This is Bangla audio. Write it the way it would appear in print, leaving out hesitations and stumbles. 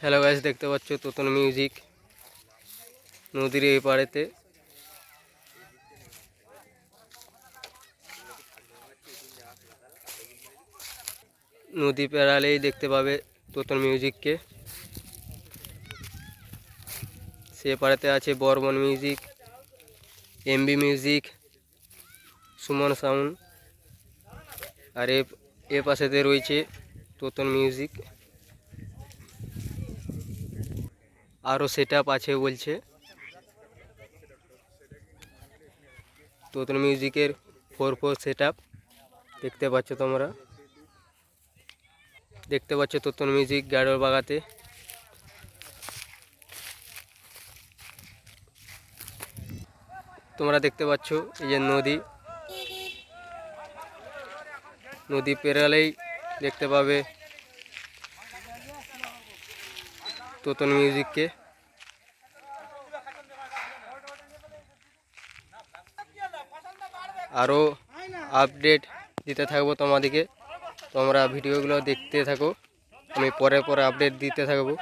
হ্যালো গাইস, দেখতে পাচ্ছ তোতন মিউজিক নদীর এই পাড়েতে। নদী পেরালেই দেখতে পাবে তোতন মিউজিককে। সে পাড়েতে আছে Burman music, MB music, Suman sound, আর এ পাশেতে রয়েছে তোতন মিউজিক। আরও সেট আপ আছে বলছে। তোতন মিউজিকের 4/4 সেট আপ দেখতে পাচ্ছ তোমরা। দেখতে পাচ্ছ তোতন মিউজিক গাড়োর বাগাতে। তোমরা দেখতে পাচ্ছ এই যে নদী পেরালেই দেখতে পাবে তোতন মিউজিককে। আরও আপডেট দিতে থাকবো তোমাদেরকে, তোমরা ভিডিওগুলো দেখতে থাকো, আমি পরে আপডেট দিতে থাকবো।